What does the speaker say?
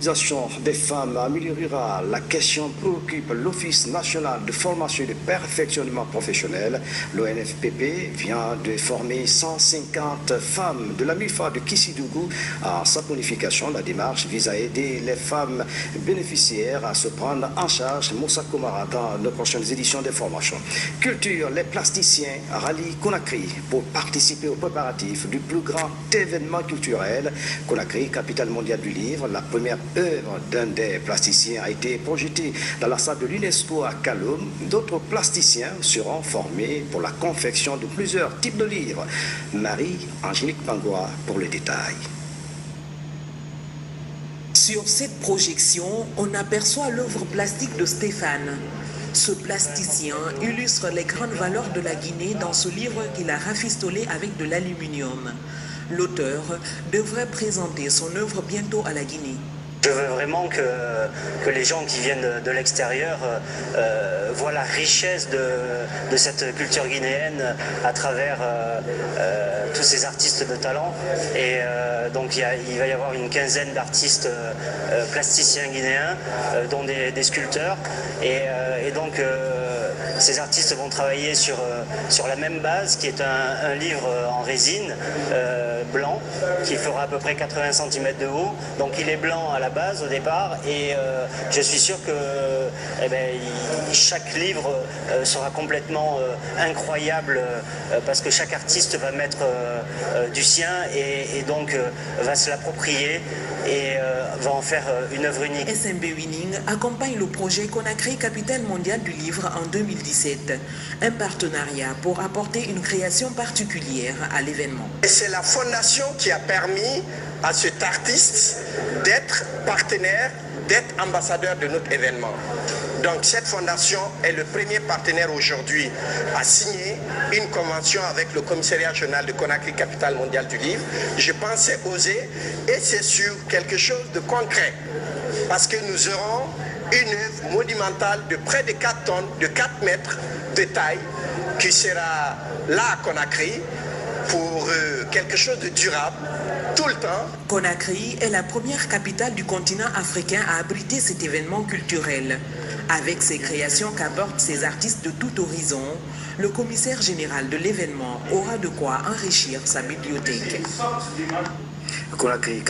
l'autonomisation des femmes en milieu rural, la question préoccupe l'Office national de formation et de perfectionnement professionnel. L'ONFPP vient de former 150 femmes de la MIFA de Kissidougou en saponification. La démarche vise à aider les femmes bénéficiaires à se prendre en charge. Moussa Komara dans nos prochaines éditions des formations. Culture, les plasticiens rallient Conakry pour participer aux préparatifs du plus grand événement culturel. Conakry, capitale mondiale du livre, la première œuvre d'un des plasticiens a été projetée dans la salle de l'UNESCO à Kaloum. D'autres plasticiens seront formés pour la confection de plusieurs types de livres. Marie-Angélique Pangoa pour le détail. Sur cette projection, on aperçoit l'œuvre plastique de Stéphane. Ce plasticien illustre les grandes valeurs de la Guinée dans ce livre qu'il a rafistolé avec de l'aluminium. L'auteur devrait présenter son œuvre bientôt à la Guinée. Je veux vraiment que les gens qui viennent de l'extérieur voient la richesse de cette culture guinéenne à travers tous ces artistes de talent. Et donc il va y avoir une quinzaine d'artistes plasticiens guinéens, dont des sculpteurs. Et donc ces artistes vont travailler sur la même base, qui est un livre en résine blanc, qui fera à peu près 80 cm de haut. Donc il est blanc à la base au départ, et je suis sûr que chaque livre sera complètement incroyable, parce que chaque artiste va mettre du sien et donc va se l'approprier et va en faire une œuvre unique. SMB Winning accompagne le projet Conakry, capitale mondiale du livre en 2017, un partenariat pour apporter une création particulière à l'événement. C'est la fondation qui a permis à cet artiste d'être partenaire, d'être ambassadeur de notre événement. Donc cette fondation est le premier partenaire aujourd'hui à signer une convention avec le commissariat général de Conakry, capitale mondiale du livre. Je pense que c'est osé et c'est sur quelque chose de concret, parce que nous aurons une œuvre monumentale de près de 4 tonnes, de 4 mètres de taille, qui sera là à Conakry pour quelque chose de durable tout le temps. Conakry est la première capitale du continent africain à abriter cet événement culturel. Avec ses créations qu'apportent ces artistes de tout horizon, le commissaire général de l'événement aura de quoi enrichir sa bibliothèque. Conakry,